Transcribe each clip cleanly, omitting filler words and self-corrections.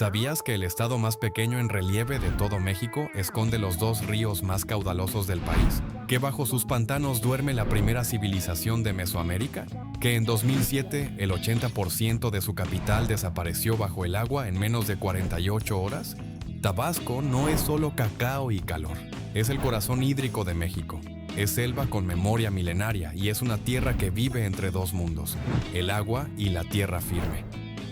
¿Sabías que el estado más pequeño en relieve de todo México esconde los dos ríos más caudalosos del país? ¿Que bajo sus pantanos duerme la primera civilización de Mesoamérica? ¿Que en 2007 el 80% de su capital desapareció bajo el agua en menos de 48 horas? Tabasco no es solo cacao y calor, es el corazón hídrico de México. Es selva con memoria milenaria y es una tierra que vive entre dos mundos, el agua y la tierra firme.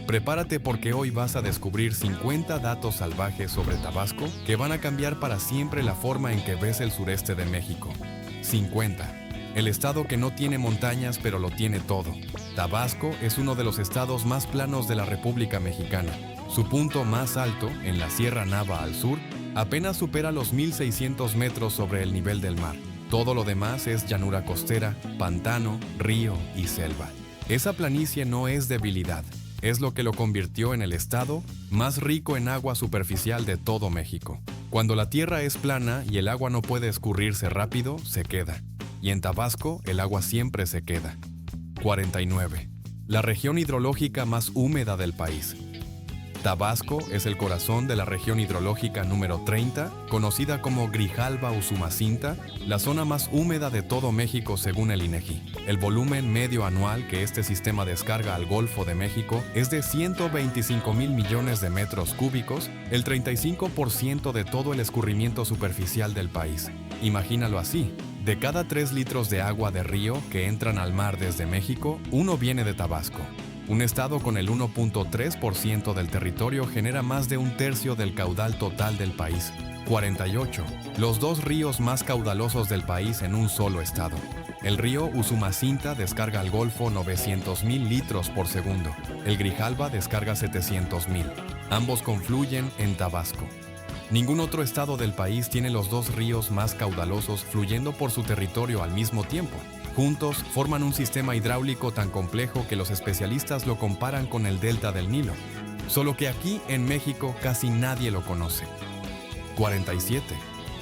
Prepárate porque hoy vas a descubrir 50 datos salvajes sobre Tabasco que van a cambiar para siempre la forma en que ves el sureste de México. 50. El estado que no tiene montañas pero lo tiene todo. Tabasco es uno de los estados más planos de la República Mexicana. Su punto más alto, en la Sierra Nava al sur, apenas supera los 1,600 metros sobre el nivel del mar. Todo lo demás es llanura costera, pantano, río y selva. Esa planicie no es debilidad. Es lo que lo convirtió en el estado más rico en agua superficial de todo México. Cuando la tierra es plana y el agua no puede escurrirse rápido, se queda. Y en Tabasco, el agua siempre se queda. 49. La región hidrológica más húmeda del país. Tabasco es el corazón de la región hidrológica número 30, conocida como Grijalba-Usumacinta, la zona más húmeda de todo México según el INEGI. El volumen medio anual que este sistema descarga al Golfo de México es de 125,000 millones de metros cúbicos, el 35% de todo el escurrimiento superficial del país. Imagínalo así. De cada 3 litros de agua de río que entran al mar desde México, uno viene de Tabasco. Un estado con el 1.3% del territorio genera más de un tercio del caudal total del país. 48. Los dos ríos más caudalosos del país en un solo estado. El río Usumacinta descarga al Golfo 900,000 litros por segundo. El Grijalba descarga 700,000. Ambos confluyen en Tabasco. Ningún otro estado del país tiene los dos ríos más caudalosos fluyendo por su territorio al mismo tiempo. Juntos forman un sistema hidráulico tan complejo que los especialistas lo comparan con el delta del Nilo. Solo que aquí en México casi nadie lo conoce. 47.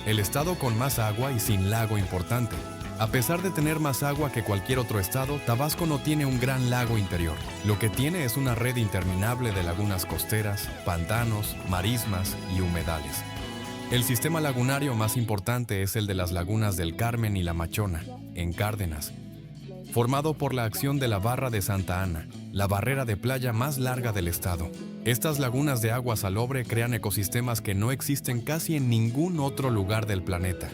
El estado con más agua y sin lago importante. A pesar de tener más agua que cualquier otro estado, Tabasco no tiene un gran lago interior. Lo que tiene es una red interminable de lagunas costeras, pantanos, marismas y humedales. El sistema lagunario más importante es el de las lagunas del Carmen y La Machona, en Cárdenas, formado por la acción de la Barra de Santa Ana, la barrera de playa más larga del estado. Estas lagunas de agua salobre crean ecosistemas que no existen casi en ningún otro lugar del planeta.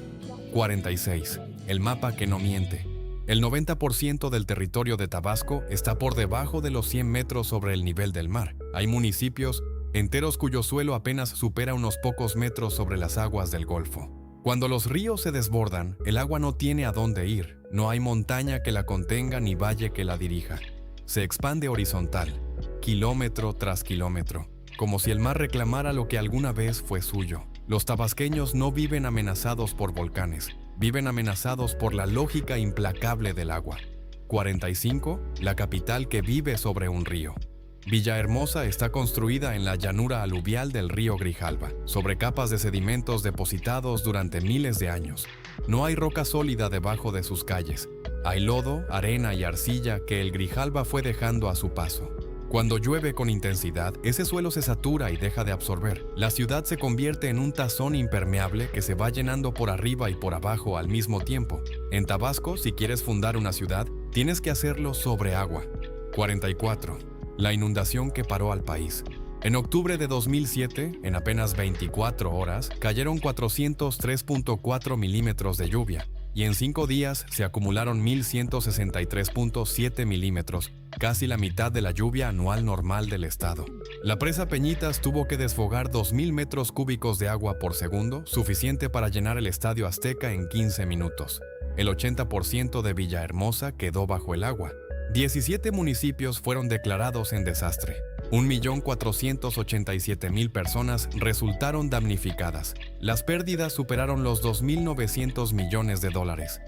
46. El mapa que no miente. El 90% del territorio de Tabasco está por debajo de los 100 metros sobre el nivel del mar. Hay municipios enteros cuyo suelo apenas supera unos pocos metros sobre las aguas del Golfo. Cuando los ríos se desbordan, el agua no tiene a dónde ir. No hay montaña que la contenga ni valle que la dirija. Se expande horizontal, kilómetro tras kilómetro, como si el mar reclamara lo que alguna vez fue suyo. Los tabasqueños no viven amenazados por volcanes, viven amenazados por la lógica implacable del agua. 45. La capital que vive sobre un río. Villahermosa está construida en la llanura aluvial del río Grijalba, sobre capas de sedimentos depositados durante miles de años. No hay roca sólida debajo de sus calles. Hay lodo, arena y arcilla que el Grijalba fue dejando a su paso. Cuando llueve con intensidad, ese suelo se satura y deja de absorber. La ciudad se convierte en un tazón impermeable que se va llenando por arriba y por abajo al mismo tiempo. En Tabasco, si quieres fundar una ciudad, tienes que hacerlo sobre agua. 44. La inundación que paró al país. En octubre de 2007, en apenas 24 horas, cayeron 403.4 milímetros de lluvia, y en 5 días se acumularon 1,163.7 milímetros, casi la mitad de la lluvia anual normal del estado. La presa Peñitas tuvo que desfogar 2,000 metros cúbicos de agua por segundo, suficiente para llenar el Estadio Azteca en 15 minutos. El 80% de Villahermosa quedó bajo el agua. 17 municipios fueron declarados en desastre. 1,487,000 personas resultaron damnificadas. Las pérdidas superaron los 2.900 millones de dólares.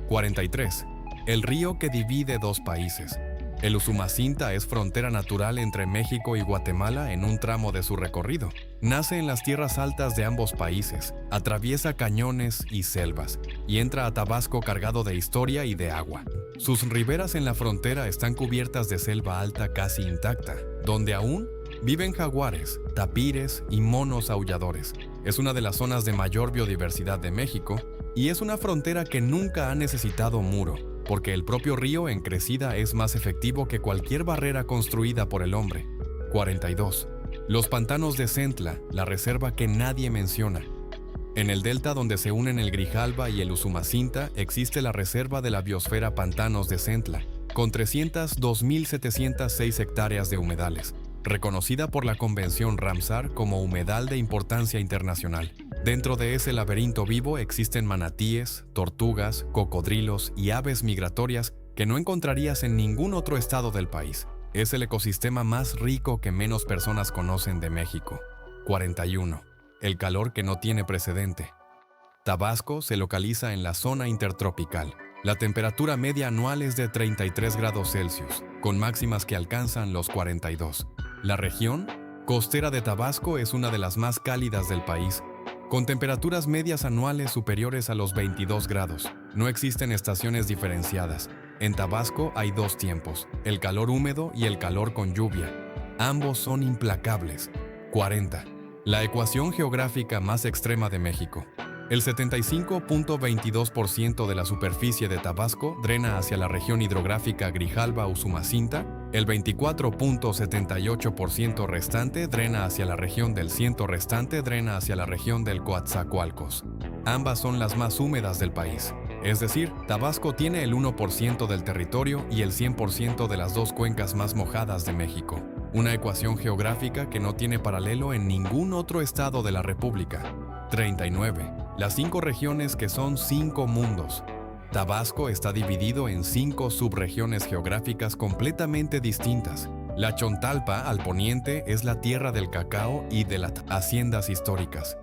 43. El río que divide dos países. El Usumacinta es frontera natural entre México y Guatemala en un tramo de su recorrido. Nace en las tierras altas de ambos países, atraviesa cañones y selvas, y entra a Tabasco cargado de historia y de agua. Sus riberas en la frontera están cubiertas de selva alta casi intacta, donde aún Viven jaguares, tapires y monos aulladores. Es una de las zonas de mayor biodiversidad de México y es una frontera que nunca ha necesitado muro, porque el propio río en crecida es más efectivo que cualquier barrera construida por el hombre. 42. Los pantanos de Centla, la reserva que nadie menciona. En el delta donde se unen el Grijalba y el Usumacinta existe la Reserva de la Biosfera Pantanos de Centla, con 302.706 hectáreas de humedales, reconocida por la Convención Ramsar como humedal de importancia internacional. Dentro de ese laberinto vivo existen manatíes, tortugas, cocodrilos y aves migratorias que no encontrarías en ningún otro estado del país. Es el ecosistema más rico que menos personas conocen de México. 41. El calor que no tiene precedente. Tabasco se localiza en la zona intertropical. La temperatura media anual es de 33 grados Celsius, con máximas que alcanzan los 42. La región costera de Tabasco es una de las más cálidas del país, con temperaturas medias anuales superiores a los 22 grados. No existen estaciones diferenciadas. En Tabasco hay dos tiempos, el calor húmedo y el calor con lluvia. Ambos son implacables. 40. La ecuación geográfica más extrema de México. El 75.22% de la superficie de Tabasco drena hacia la región hidrográfica Grijalba-Usumacinta, el 24.78% restante drena hacia la región del Ciento restante drena hacia la región del Coatzacoalcos. Ambas son las más húmedas del país. Es decir, Tabasco tiene el 1% del territorio y el 100% de las dos cuencas más mojadas de México. Una ecuación geográfica que no tiene paralelo en ningún otro estado de la República. 39. Las 5 regiones que son 5 mundos. Tabasco está dividido en 5 subregiones geográficas completamente distintas. La Chontalpa, al poniente, es la tierra del cacao y de las haciendas históricas.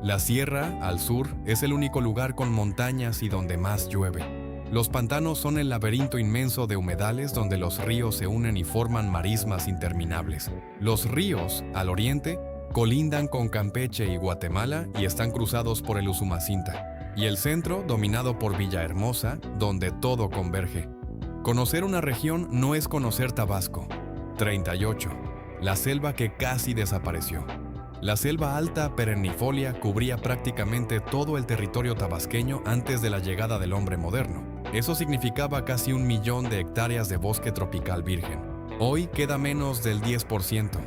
La Sierra, al sur, es el único lugar con montañas y donde más llueve. Los pantanos son el laberinto inmenso de humedales donde los ríos se unen y forman marismas interminables. Los ríos, al oriente, colindan con Campeche y Guatemala y están cruzados por el Usumacinta. Y el centro, dominado por Villahermosa, donde todo converge. Conocer una región no es conocer Tabasco. 38. La selva que casi desapareció. La selva alta perennifolia cubría prácticamente todo el territorio tabasqueño antes de la llegada del hombre moderno. Eso significaba casi 1 millón de hectáreas de bosque tropical virgen. Hoy queda menos del 10%.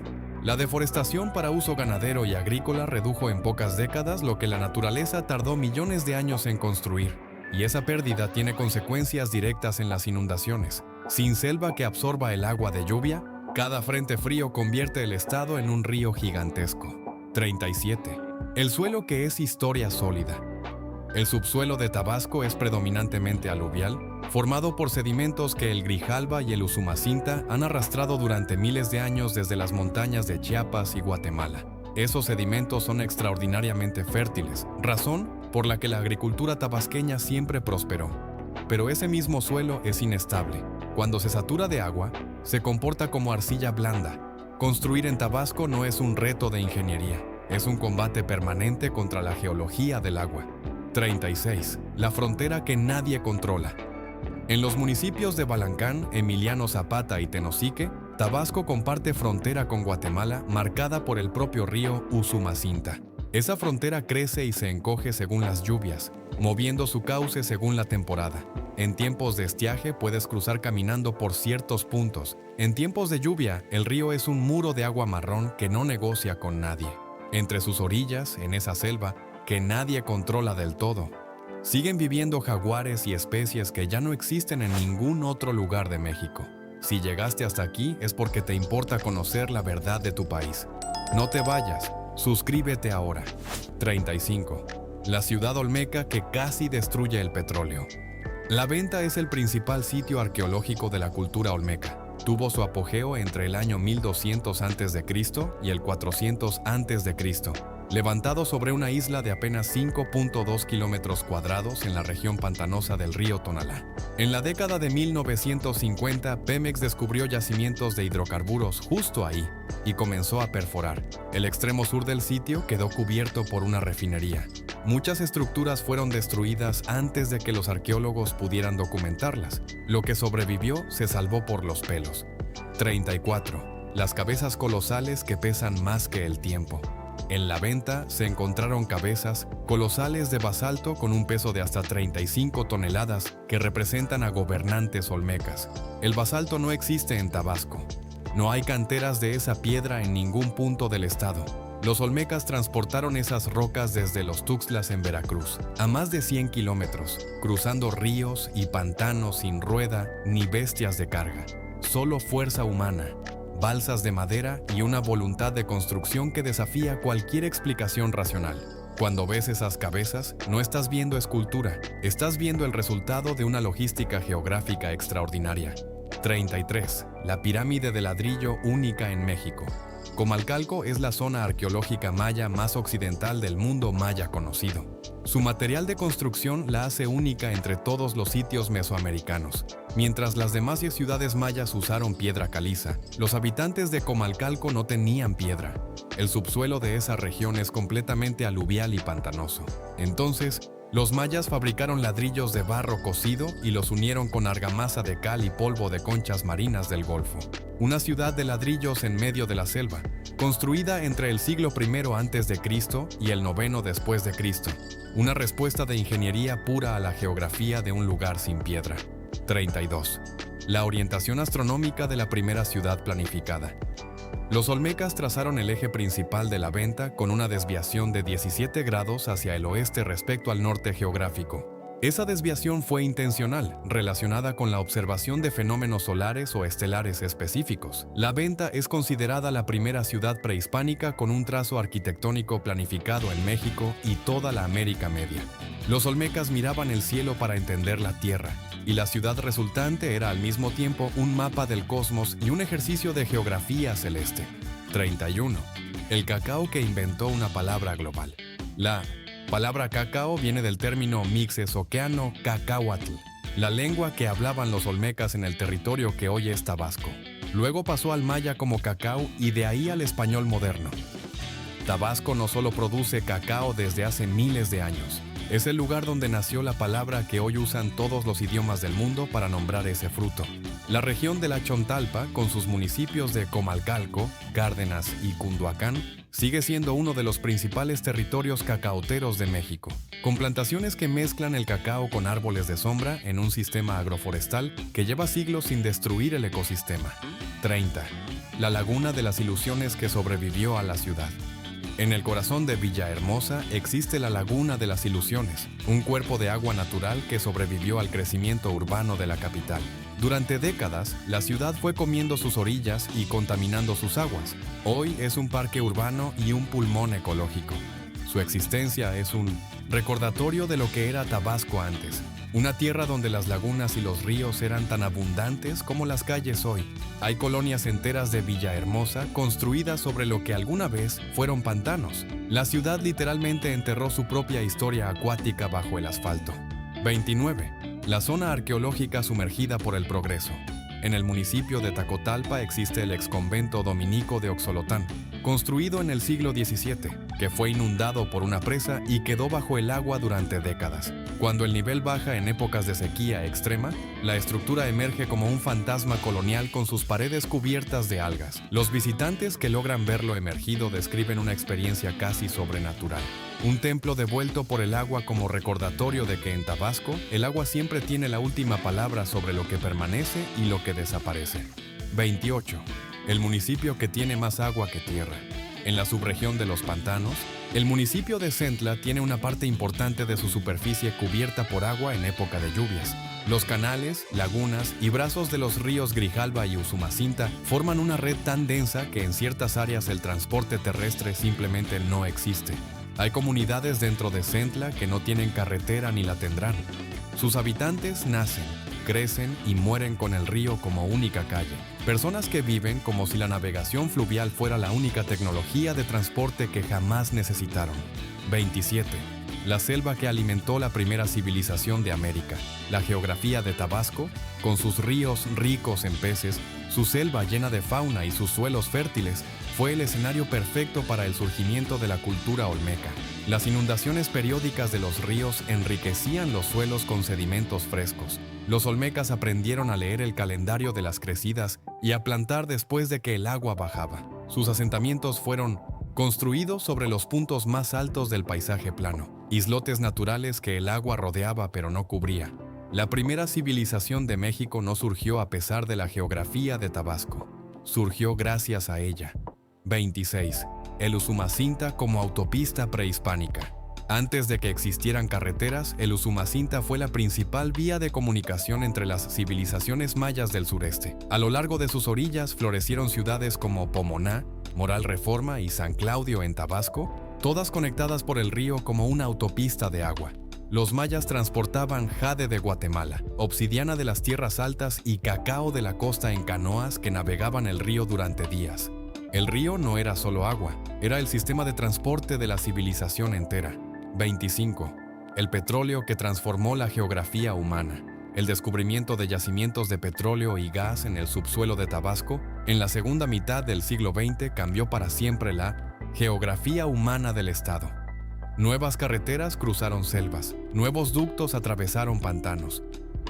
La deforestación para uso ganadero y agrícola redujo en pocas décadas lo que la naturaleza tardó millones de años en construir. Y esa pérdida tiene consecuencias directas en las inundaciones. Sin selva que absorba el agua de lluvia, cada frente frío convierte el estado en un río gigantesco. 37. El suelo que es historia sólida. El subsuelo de Tabasco es predominantemente aluvial, formado por sedimentos que el Grijalba y el Usumacinta han arrastrado durante miles de años desde las montañas de Chiapas y Guatemala. Esos sedimentos son extraordinariamente fértiles, razón por la que la agricultura tabasqueña siempre prosperó. Pero ese mismo suelo es inestable. Cuando se satura de agua, se comporta como arcilla blanda. Construir en Tabasco no es un reto de ingeniería, es un combate permanente contra la geología del agua. 36. La frontera que nadie controla. En los municipios de Balancán, Emiliano Zapata y Tenosique, Tabasco comparte frontera con Guatemala marcada por el propio río Usumacinta. Esa frontera crece y se encoge según las lluvias, moviendo su cauce según la temporada. En tiempos de estiaje puedes cruzar caminando por ciertos puntos. En tiempos de lluvia, el río es un muro de agua marrón que no negocia con nadie. Entre sus orillas, en esa selva, que nadie controla del todo, siguen viviendo jaguares y especies que ya no existen en ningún otro lugar de México. Si llegaste hasta aquí es porque te importa conocer la verdad de tu país. No te vayas, suscríbete ahora. 35. La ciudad olmeca que casi destruye el petróleo. La Venta es el principal sitio arqueológico de la cultura olmeca. Tuvo su apogeo entre el año 1200 a.C. y el 400 a.C., levantado sobre una isla de apenas 5.2 kilómetros cuadrados en la región pantanosa del río Tonalá. En la década de 1950, Pemex descubrió yacimientos de hidrocarburos justo ahí y comenzó a perforar. El extremo sur del sitio quedó cubierto por una refinería. Muchas estructuras fueron destruidas antes de que los arqueólogos pudieran documentarlas. Lo que sobrevivió se salvó por los pelos. 34. las cabezas colosales que pesan más que el tiempo. En la venta se encontraron cabezas colosales de basalto con un peso de hasta 35 toneladas que representan a gobernantes olmecas. El basalto no existe en Tabasco. No hay canteras de esa piedra en ningún punto del estado. Los olmecas transportaron esas rocas desde los Tuxtlas en Veracruz, a más de 100 kilómetros, cruzando ríos y pantanos sin rueda ni bestias de carga. Solo fuerza humana, balsas de madera y una voluntad de construcción que desafía cualquier explicación racional. Cuando ves esas cabezas, no estás viendo escultura, estás viendo el resultado de una logística geográfica extraordinaria. 33. La pirámide de ladrillo única en México. Comalcalco es la zona arqueológica maya más occidental del mundo maya conocido. Su material de construcción la hace única entre todos los sitios mesoamericanos. Mientras las demás ciudades mayas usaron piedra caliza, los habitantes de Comalcalco no tenían piedra. El subsuelo de esa región es completamente aluvial y pantanoso. Entonces, los mayas fabricaron ladrillos de barro cocido y los unieron con argamasa de cal y polvo de conchas marinas del Golfo. Una ciudad de ladrillos en medio de la selva, construida entre el siglo I a.C. y el IX después de Cristo. Una respuesta de ingeniería pura a la geografía de un lugar sin piedra. 32. La orientación astronómica de la primera ciudad planificada. Los olmecas trazaron el eje principal de la venta con una desviación de 17 grados hacia el oeste respecto al norte geográfico. Esa desviación fue intencional, relacionada con la observación de fenómenos solares o estelares específicos. La Venta es considerada la primera ciudad prehispánica con un trazo arquitectónico planificado en México y toda la América Media. Los olmecas miraban el cielo para entender la Tierra, y la ciudad resultante era al mismo tiempo un mapa del cosmos y un ejercicio de geografía celeste. 31. El cacao que inventó una palabra global. La palabra cacao viene del término mixtezoqueano cacahuatl, la lengua que hablaban los olmecas en el territorio que hoy es Tabasco. Luego pasó al maya como cacao y de ahí al español moderno. Tabasco no solo produce cacao desde hace miles de años, es el lugar donde nació la palabra que hoy usan todos los idiomas del mundo para nombrar ese fruto. La región de la Chontalpa, con sus municipios de Comalcalco, Cárdenas y Cunduacán, sigue siendo uno de los principales territorios cacaoteros de México, con plantaciones que mezclan el cacao con árboles de sombra en un sistema agroforestal que lleva siglos sin destruir el ecosistema. 30. La Laguna de las Ilusiones que sobrevivió a la ciudad. En el corazón de Villahermosa existe la Laguna de las Ilusiones, un cuerpo de agua natural que sobrevivió al crecimiento urbano de la capital. Durante décadas, la ciudad fue comiendo sus orillas y contaminando sus aguas. Hoy es un parque urbano y un pulmón ecológico. Su existencia es un recordatorio de lo que era Tabasco antes, una tierra donde las lagunas y los ríos eran tan abundantes como las calles hoy. Hay colonias enteras de Villahermosa construidas sobre lo que alguna vez fueron pantanos. La ciudad literalmente enterró su propia historia acuática bajo el asfalto. 29. La zona arqueológica sumergida por el progreso. En el municipio de Tacotalpa existe el exconvento dominico de Oxolotán, construido en el siglo XVII, que fue inundado por una presa y quedó bajo el agua durante décadas. Cuando el nivel baja en épocas de sequía extrema, la estructura emerge como un fantasma colonial con sus paredes cubiertas de algas. Los visitantes que logran verlo emergido describen una experiencia casi sobrenatural. Un templo devuelto por el agua como recordatorio de que en Tabasco, el agua siempre tiene la última palabra sobre lo que permanece y lo que desaparece. 28. El municipio que tiene más agua que tierra. En la subregión de los pantanos, el municipio de Centla tiene una parte importante de su superficie cubierta por agua en época de lluvias. Los canales, lagunas y brazos de los ríos Grijalba y Usumacinta forman una red tan densa que en ciertas áreas el transporte terrestre simplemente no existe. Hay comunidades dentro de Centla que no tienen carretera ni la tendrán. Sus habitantes nacen, crecen y mueren con el río como única calle. Personas que viven como si la navegación fluvial fuera la única tecnología de transporte que jamás necesitaron. 27. La selva que alimentó la primera civilización de América. La geografía de Tabasco, con sus ríos ricos en peces, su selva llena de fauna y sus suelos fértiles, fue el escenario perfecto para el surgimiento de la cultura olmeca. Las inundaciones periódicas de los ríos enriquecían los suelos con sedimentos frescos. Los olmecas aprendieron a leer el calendario de las crecidas y a plantar después de que el agua bajaba. Sus asentamientos fueron construidos sobre los puntos más altos del paisaje plano, islotes naturales que el agua rodeaba pero no cubría. La primera civilización de México no surgió a pesar de la geografía de Tabasco, surgió gracias a ella. 26. El Usumacinta como autopista prehispánica. Antes de que existieran carreteras, el Usumacinta fue la principal vía de comunicación entre las civilizaciones mayas del sureste. A lo largo de sus orillas florecieron ciudades como Pomoná, Moral Reforma y San Claudio en Tabasco, todas conectadas por el río como una autopista de agua. Los mayas transportaban jade de Guatemala, obsidiana de las tierras altas y cacao de la costa en canoas que navegaban el río durante días. El río no era solo agua, era el sistema de transporte de la civilización entera. 25. El petróleo que transformó la geografía humana. El descubrimiento de yacimientos de petróleo y gas en el subsuelo de Tabasco en la segunda mitad del siglo XX cambió para siempre la geografía humana del estado. Nuevas carreteras cruzaron selvas, nuevos ductos atravesaron pantanos.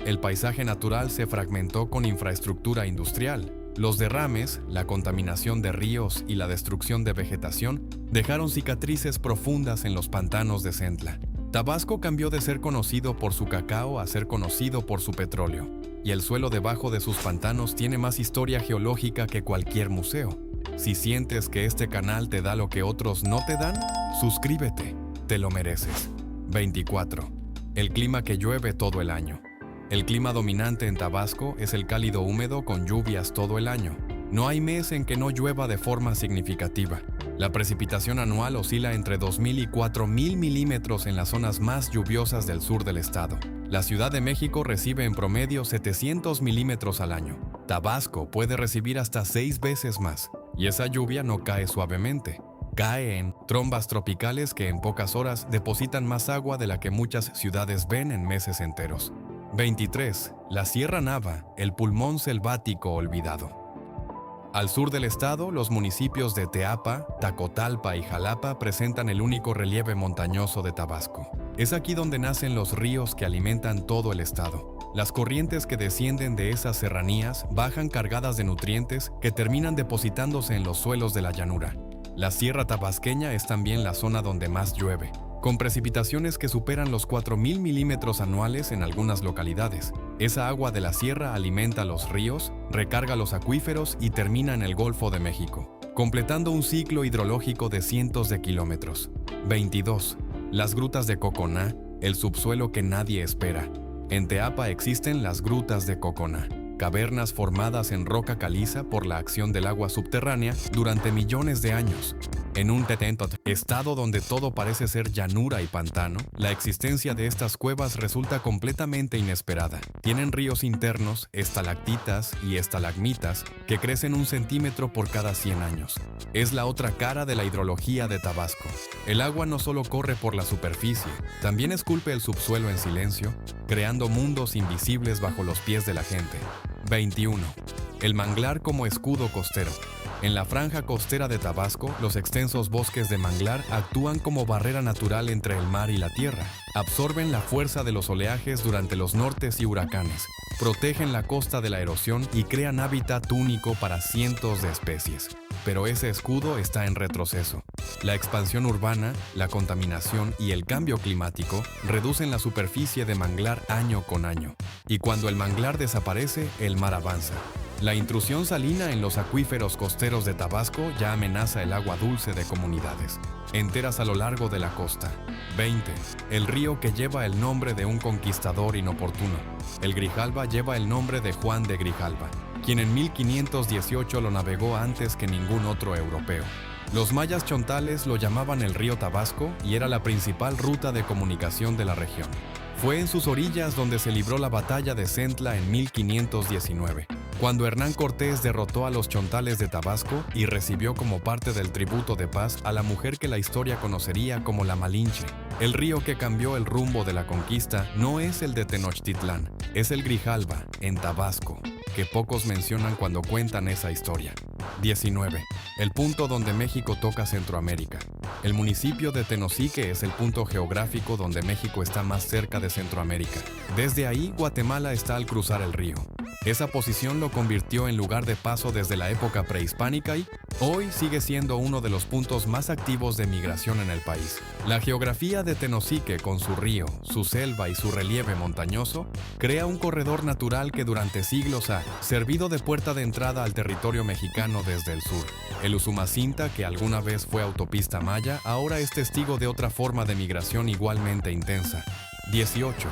El paisaje natural se fragmentó con infraestructura industrial. Los derrames, la contaminación de ríos y la destrucción de vegetación dejaron cicatrices profundas en los pantanos de Centla. Tabasco cambió de ser conocido por su cacao a ser conocido por su petróleo, y el suelo debajo de sus pantanos tiene más historia geológica que cualquier museo. Si sientes que este canal te da lo que otros no te dan, suscríbete, te lo mereces. 24. El clima que llueve todo el año. El clima dominante en Tabasco es el cálido húmedo con lluvias todo el año. No hay mes en que no llueva de forma significativa. La precipitación anual oscila entre 2.000 y 4.000 milímetros en las zonas más lluviosas del sur del estado. La Ciudad de México recibe en promedio 700 milímetros al año. Tabasco puede recibir hasta 6 veces más. Y esa lluvia no cae suavemente. Cae en trombas tropicales que en pocas horas depositan más agua de la que muchas ciudades ven en meses enteros. 23. La Sierra Nava, el pulmón selvático olvidado. Al sur del estado, los municipios de Teapa, Tacotalpa y Jalapa presentan el único relieve montañoso de Tabasco. Es aquí donde nacen los ríos que alimentan todo el estado. Las corrientes que descienden de esas serranías bajan cargadas de nutrientes que terminan depositándose en los suelos de la llanura. La Sierra Tabasqueña es también la zona donde más llueve, con precipitaciones que superan los 4.000 milímetros anuales en algunas localidades. Esa agua de la sierra alimenta los ríos, recarga los acuíferos y termina en el Golfo de México, completando un ciclo hidrológico de cientos de kilómetros. 22. Las grutas de Coconá, el subsuelo que nadie espera. En Teapa existen las grutas de Coconá, cavernas formadas en roca caliza por la acción del agua subterránea durante millones de años. En un estado donde todo parece ser llanura y pantano, la existencia de estas cuevas resulta completamente inesperada. Tienen ríos internos, estalactitas y estalagmitas que crecen 1 centímetro por cada 100 años. Es la otra cara de la hidrología de Tabasco. El agua no solo corre por la superficie, también esculpe el subsuelo en silencio, creando mundos invisibles bajo los pies de la gente. 21. El manglar como escudo costero. En la franja costera de Tabasco, los extensos bosques de manglar actúan como barrera natural entre el mar y la tierra. Absorben la fuerza de los oleajes durante los nortes y huracanes, protegen la costa de la erosión y crean hábitat único para cientos de especies. Pero ese escudo está en retroceso. La expansión urbana, la contaminación y el cambio climático reducen la superficie de manglar año con año. Y cuando el manglar desaparece, el mar avanza. La intrusión salina en los acuíferos costeros de Tabasco ya amenaza el agua dulce de comunidades enteras a lo largo de la costa. 20. El río que lleva el nombre de un conquistador inoportuno. El Grijalva lleva el nombre de Juan de Grijalva, quien en 1518 lo navegó antes que ningún otro europeo. Los mayas chontales lo llamaban el río Tabasco y era la principal ruta de comunicación de la región. Fue en sus orillas donde se libró la batalla de Centla en 1519, cuando Hernán Cortés derrotó a los chontales de Tabasco y recibió como parte del tributo de paz a la mujer que la historia conocería como la Malinche. El río que cambió el rumbo de la conquista no es el de Tenochtitlán, es el Grijalva, en Tabasco, que pocos mencionan cuando cuentan esa historia. 19. El punto donde México toca Centroamérica. El municipio de Tenosique es el punto geográfico donde México está más cerca de Centroamérica. Desde ahí, Guatemala está al cruzar el río. Esa posición lo convirtió en lugar de paso desde la época prehispánica y hoy sigue siendo uno de los puntos más activos de migración en el país. La geografía de Tenosique, con su río, su selva y su relieve montañoso, crea un corredor natural que durante siglos ha servido de puerta de entrada al territorio mexicano desde el sur. El Usumacinta, que alguna vez fue autopista maya, ahora es testigo de otra forma de migración igualmente intensa. 18.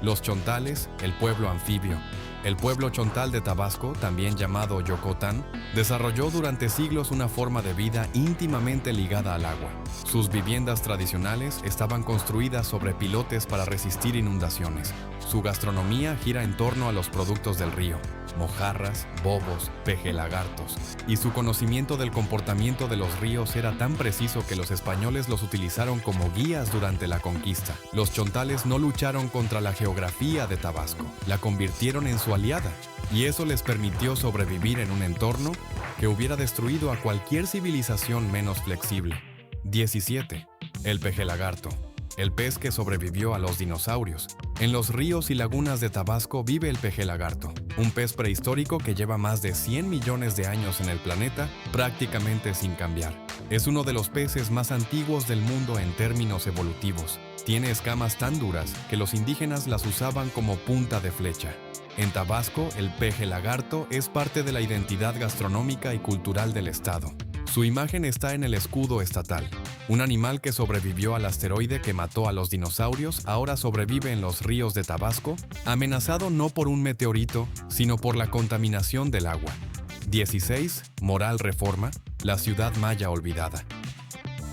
Los chontales, el pueblo anfibio. El pueblo chontal de Tabasco, también llamado Yocotán, desarrolló durante siglos una forma de vida íntimamente ligada al agua. Sus viviendas tradicionales estaban construidas sobre pilotes para resistir inundaciones. Su gastronomía gira en torno a los productos del río, mojarras, bobos, pejelagartos, y su conocimiento del comportamiento de los ríos era tan preciso que los españoles los utilizaron como guías durante la conquista. Los chontales no lucharon contra la geografía de Tabasco, la convirtieron en su aliada, y eso les permitió sobrevivir en un entorno que hubiera destruido a cualquier civilización menos flexible. 17. El pejelagarto. El pez que sobrevivió a los dinosaurios. En los ríos y lagunas de Tabasco vive el pejelagarto, un pez prehistórico que lleva más de 100 millones de años en el planeta, prácticamente sin cambiar. Es uno de los peces más antiguos del mundo en términos evolutivos. Tiene escamas tan duras que los indígenas las usaban como punta de flecha. En Tabasco, el pejelagarto es parte de la identidad gastronómica y cultural del estado. Su imagen está en el escudo estatal. Un animal que sobrevivió al asteroide que mató a los dinosaurios ahora sobrevive en los ríos de Tabasco, amenazado no por un meteorito, sino por la contaminación del agua. 16. Moral Reforma, la ciudad maya olvidada.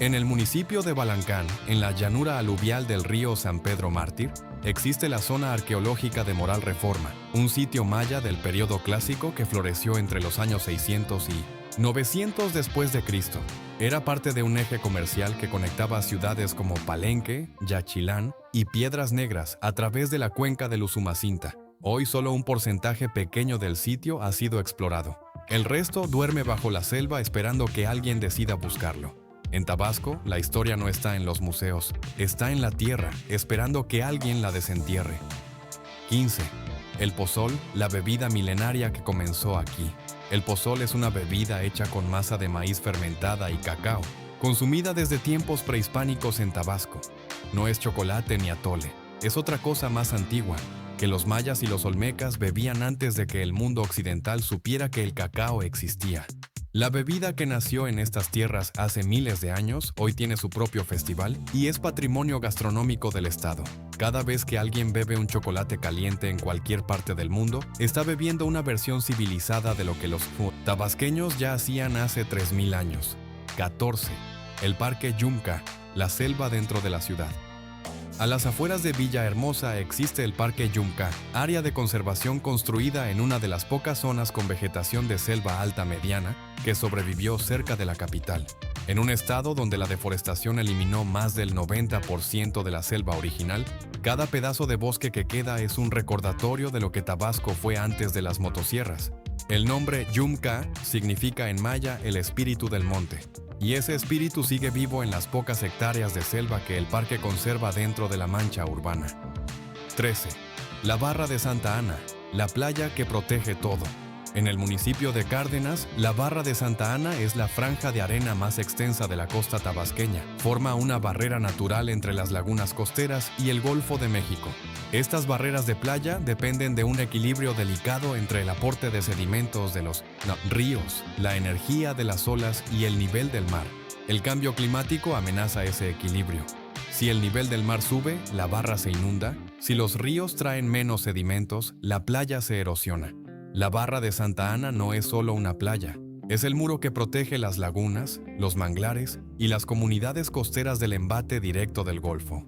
En el municipio de Balancán, en la llanura aluvial del río San Pedro Mártir, existe la zona arqueológica de Moral Reforma, un sitio maya del período clásico que floreció entre los años 600 y 900 después de Cristo. Era parte de un eje comercial que conectaba ciudades como Palenque, Yaxchilán y Piedras Negras a través de la cuenca del Usumacinta. Hoy solo un porcentaje pequeño del sitio ha sido explorado. El resto duerme bajo la selva esperando que alguien decida buscarlo. En Tabasco, la historia no está en los museos, está en la tierra, esperando que alguien la desentierre. 15. El pozol, la bebida milenaria que comenzó aquí. El pozol es una bebida hecha con masa de maíz fermentada y cacao, consumida desde tiempos prehispánicos en Tabasco. No es chocolate ni atole, es otra cosa más antigua, que los mayas y los olmecas bebían antes de que el mundo occidental supiera que el cacao existía. La bebida que nació en estas tierras hace miles de años, hoy tiene su propio festival y es patrimonio gastronómico del estado. Cada vez que alguien bebe un chocolate caliente en cualquier parte del mundo, está bebiendo una versión civilizada de lo que los tabasqueños ya hacían hace 3000 años. 14. El Parque Yumca, la selva dentro de la ciudad. A las afueras de Villahermosa existe el Parque Yumca, área de conservación construida en una de las pocas zonas con vegetación de selva alta mediana que sobrevivió cerca de la capital. En un estado donde la deforestación eliminó más del 90% de la selva original, cada pedazo de bosque que queda es un recordatorio de lo que Tabasco fue antes de las motosierras. El nombre Yumca significa en maya el espíritu del monte. Y ese espíritu sigue vivo en las pocas hectáreas de selva que el parque conserva dentro de la mancha urbana. 13. La Barra de Santa Ana, la playa que protege todo. En el municipio de Cárdenas, la Barra de Santa Ana es la franja de arena más extensa de la costa tabasqueña. Forma una barrera natural entre las lagunas costeras y el Golfo de México. Estas barreras de playa dependen de un equilibrio delicado entre el aporte de sedimentos de los ríos, la energía de las olas y el nivel del mar. El cambio climático amenaza ese equilibrio. Si el nivel del mar sube, la barra se inunda. Si los ríos traen menos sedimentos, la playa se erosiona. La Barra de Santa Ana no es solo una playa, es el muro que protege las lagunas, los manglares y las comunidades costeras del embate directo del Golfo.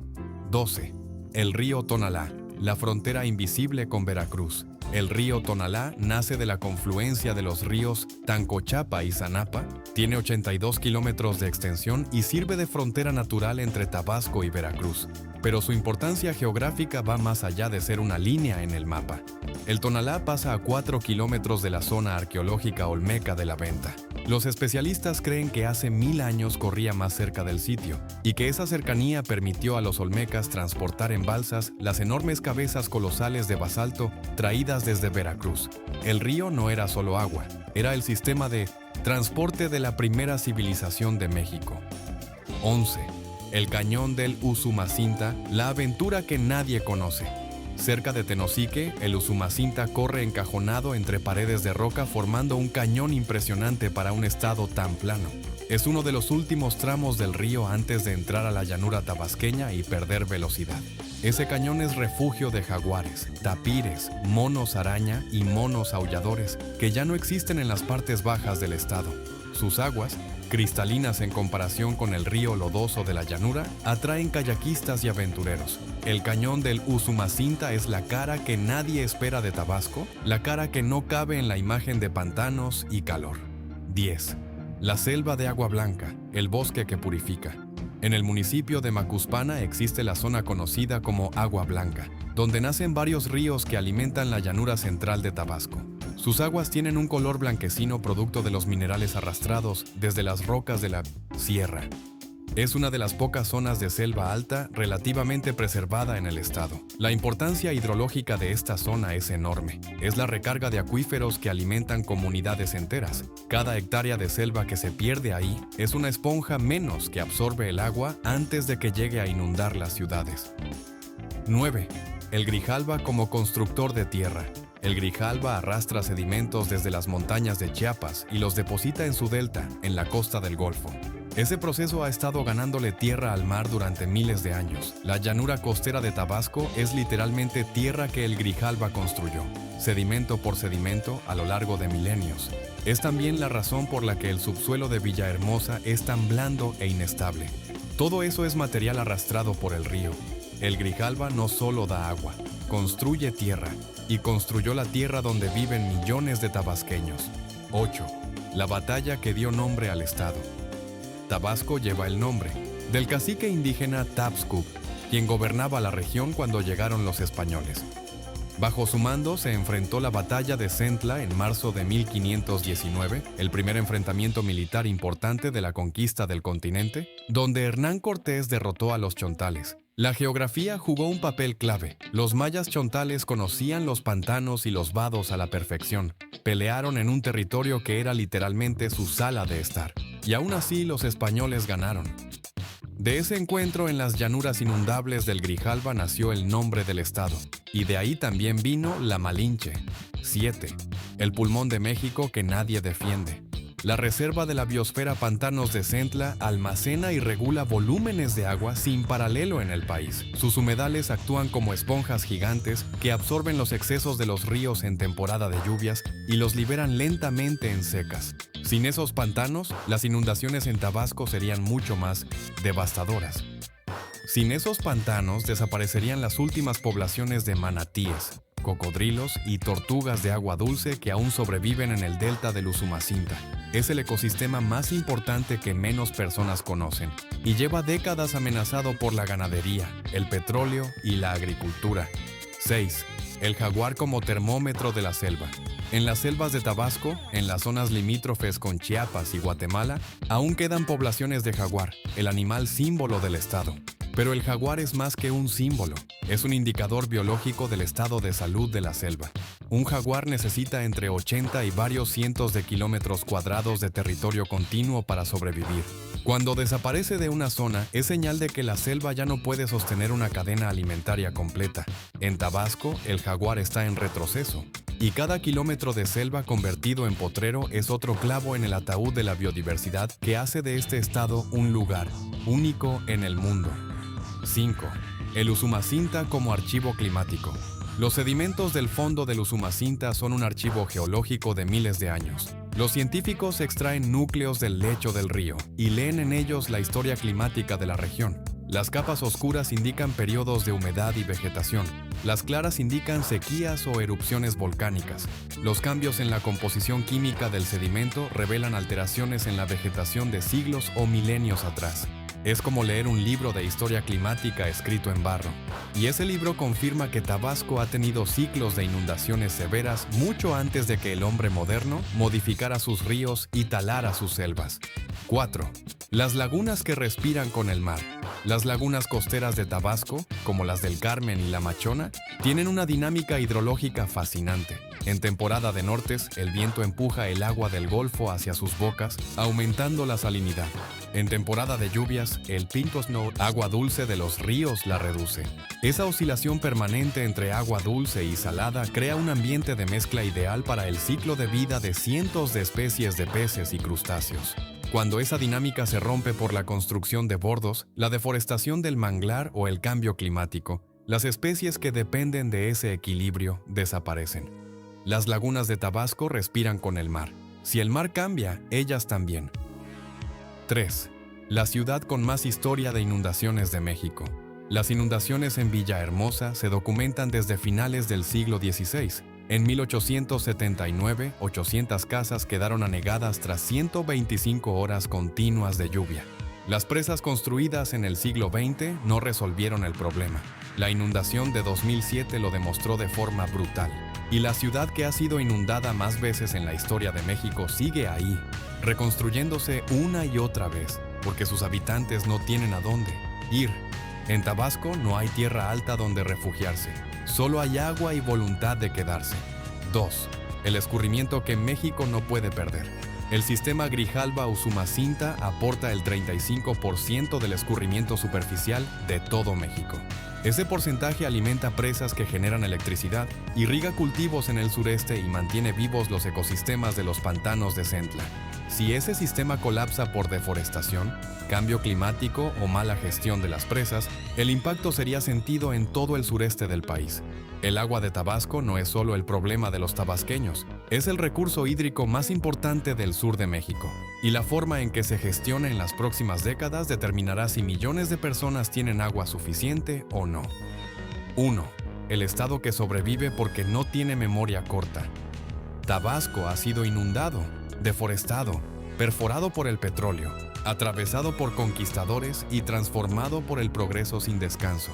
12. El río Tonalá, la frontera invisible con Veracruz. El río Tonalá nace de la confluencia de los ríos Tancochapa y Zanapa, tiene 82 kilómetros de extensión y sirve de frontera natural entre Tabasco y Veracruz. Pero su importancia geográfica va más allá de ser una línea en el mapa. El Tonalá pasa a 4 kilómetros de la zona arqueológica olmeca de la Venta. Los especialistas creen que hace 1000 años corría más cerca del sitio y que esa cercanía permitió a los olmecas transportar en balsas las enormes cabezas colosales de basalto traídas desde Veracruz. El río no era solo agua, era el sistema de transporte de la primera civilización de México. 11. El cañón del Usumacinta, la aventura que nadie conoce. Cerca de Tenosique, el Usumacinta corre encajonado entre paredes de roca formando un cañón impresionante para un estado tan plano. Es uno de los últimos tramos del río antes de entrar a la llanura tabasqueña y perder velocidad. Ese cañón es refugio de jaguares, tapires, monos araña y monos aulladores que ya no existen en las partes bajas del estado. Sus aguas, cristalinas en comparación con el río lodoso de la llanura, atraen kayakistas y aventureros. El cañón del Usumacinta es la cara que nadie espera de Tabasco, la cara que no cabe en la imagen de pantanos y calor. 10. La selva de agua blanca, el bosque que purifica. En el municipio de Macuspana existe la zona conocida como Agua Blanca, donde nacen varios ríos que alimentan la llanura central de Tabasco. Sus aguas tienen un color blanquecino producto de los minerales arrastrados desde las rocas de la sierra. Es una de las pocas zonas de selva alta relativamente preservada en el estado. La importancia hidrológica de esta zona es enorme. Es la recarga de acuíferos que alimentan comunidades enteras. Cada hectárea de selva que se pierde ahí es una esponja menos que absorbe el agua antes de que llegue a inundar las ciudades. 9. El Grijalva como constructor de tierra. El Grijalva arrastra sedimentos desde las montañas de Chiapas y los deposita en su delta, en la costa del Golfo. Ese proceso ha estado ganándole tierra al mar durante miles de años. La llanura costera de Tabasco es literalmente tierra que el Grijalva construyó, sedimento por sedimento a lo largo de milenios. Es también la razón por la que el subsuelo de Villahermosa es tan blando e inestable. Todo eso es material arrastrado por el río. El Grijalva no solo da agua, construye tierra, y construyó la tierra donde viven millones de tabasqueños. 8. La batalla que dio nombre al estado. Tabasco lleva el nombre del cacique indígena Tapscuk, quien gobernaba la región cuando llegaron los españoles. Bajo su mando se enfrentó la batalla de Centla en marzo de 1519, el primer enfrentamiento militar importante de la conquista del continente, donde Hernán Cortés derrotó a los chontales. La geografía jugó un papel clave. Los mayas chontales conocían los pantanos y los vados a la perfección. Pelearon en un territorio que era literalmente su sala de estar. Y aún así los españoles ganaron. De ese encuentro en las llanuras inundables del Grijalva nació el nombre del estado, y de ahí también vino la Malinche. 7. El pulmón de México que nadie defiende. La reserva de la biosfera Pantanos de Centla almacena y regula volúmenes de agua sin paralelo en el país. Sus humedales actúan como esponjas gigantes que absorben los excesos de los ríos en temporada de lluvias y los liberan lentamente en secas. Sin esos pantanos, las inundaciones en Tabasco serían mucho más devastadoras. Sin esos pantanos, desaparecerían las últimas poblaciones de manatíes, cocodrilos y tortugas de agua dulce que aún sobreviven en el delta del Usumacinta. Es el ecosistema más importante que menos personas conocen y lleva décadas amenazado por la ganadería, el petróleo y la agricultura. 6. El jaguar como termómetro de la selva. En las selvas de Tabasco, en las zonas limítrofes con Chiapas y Guatemala, aún quedan poblaciones de jaguar, el animal símbolo del estado. Pero el jaguar es más que un símbolo, es un indicador biológico del estado de salud de la selva. Un jaguar necesita entre 80 y varios cientos de kilómetros cuadrados de territorio continuo para sobrevivir. Cuando desaparece de una zona, es señal de que la selva ya no puede sostener una cadena alimentaria completa. En Tabasco, el jaguar está en retroceso, y cada kilómetro de selva convertido en potrero es otro clavo en el ataúd de la biodiversidad que hace de este estado un lugar único en el mundo. 5. El Usumacinta como archivo climático. Los sedimentos del fondo del Usumacinta son un archivo geológico de miles de años. Los científicos extraen núcleos del lecho del río y leen en ellos la historia climática de la región. Las capas oscuras indican periodos de humedad y vegetación. Las claras indican sequías o erupciones volcánicas. Los cambios en la composición química del sedimento revelan alteraciones en la vegetación de siglos o milenios atrás. Es como leer un libro de historia climática escrito en barro. Y ese libro confirma que Tabasco ha tenido ciclos de inundaciones severas mucho antes de que el hombre moderno modificara sus ríos y talara sus selvas. 4. Las lagunas que respiran con el mar. Las lagunas costeras de Tabasco, como las del Carmen y la Machona, tienen una dinámica hidrológica fascinante. En temporada de nortes, el viento empuja el agua del Golfo hacia sus bocas, aumentando la salinidad. En temporada de lluvias, el Pinto Snow, agua dulce de los ríos, la reduce. Esa oscilación permanente entre agua dulce y salada crea un ambiente de mezcla ideal para el ciclo de vida de cientos de especies de peces y crustáceos. Cuando esa dinámica se rompe por la construcción de bordos, la deforestación del manglar o el cambio climático, las especies que dependen de ese equilibrio desaparecen. Las lagunas de Tabasco respiran con el mar. Si el mar cambia, ellas también. 3. La ciudad con más historia de inundaciones de México. Las inundaciones en Villahermosa se documentan desde finales del siglo XVI. En 1879, 800 casas quedaron anegadas tras 125 horas continuas de lluvia. Las presas construidas en el siglo XX no resolvieron el problema. La inundación de 2007 lo demostró de forma brutal. Y la ciudad que ha sido inundada más veces en la historia de México sigue ahí, reconstruyéndose una y otra vez, porque sus habitantes no tienen a dónde ir. En Tabasco no hay tierra alta donde refugiarse, solo hay agua y voluntad de quedarse. 2. El escurrimiento que México no puede perder. El sistema Grijalba-Usumacinta aporta el 35% del escurrimiento superficial de todo México. Ese porcentaje alimenta presas que generan electricidad, irriga cultivos en el sureste y mantiene vivos los ecosistemas de los pantanos de Centla. Si ese sistema colapsa por deforestación, cambio climático o mala gestión de las presas, el impacto sería sentido en todo el sureste del país. El agua de Tabasco no es solo el problema de los tabasqueños, es el recurso hídrico más importante del sur de México. Y la forma en que se gestione en las próximas décadas determinará si millones de personas tienen agua suficiente o no. 1. El estado que sobrevive porque no tiene memoria corta. Tabasco ha sido inundado, deforestado, perforado por el petróleo, atravesado por conquistadores y transformado por el progreso sin descanso.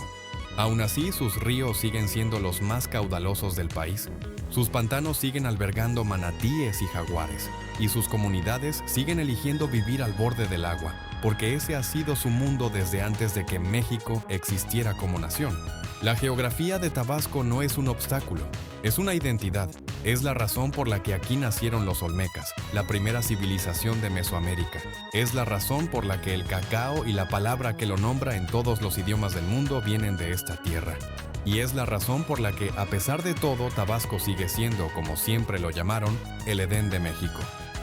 Aún así, sus ríos siguen siendo los más caudalosos del país, sus pantanos siguen albergando manatíes y jaguares, y sus comunidades siguen eligiendo vivir al borde del agua, porque ese ha sido su mundo desde antes de que México existiera como nación. La geografía de Tabasco no es un obstáculo, es una identidad. Es la razón por la que aquí nacieron los olmecas, la primera civilización de Mesoamérica. Es la razón por la que el cacao y la palabra que lo nombra en todos los idiomas del mundo vienen de esta tierra. Y es la razón por la que, a pesar de todo, Tabasco sigue siendo, como siempre lo llamaron, el Edén de México.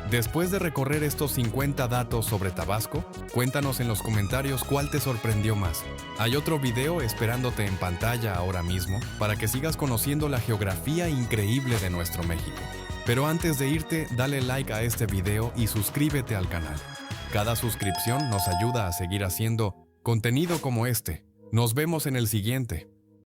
Después de recorrer estos 50 datos sobre Tabasco, cuéntanos en los comentarios cuál te sorprendió más. Hay otro video esperándote en pantalla ahora mismo para que sigas conociendo la geografía increíble de nuestro México. Pero antes de irte, dale like a este video y suscríbete al canal. Cada suscripción nos ayuda a seguir haciendo contenido como este. Nos vemos en el siguiente.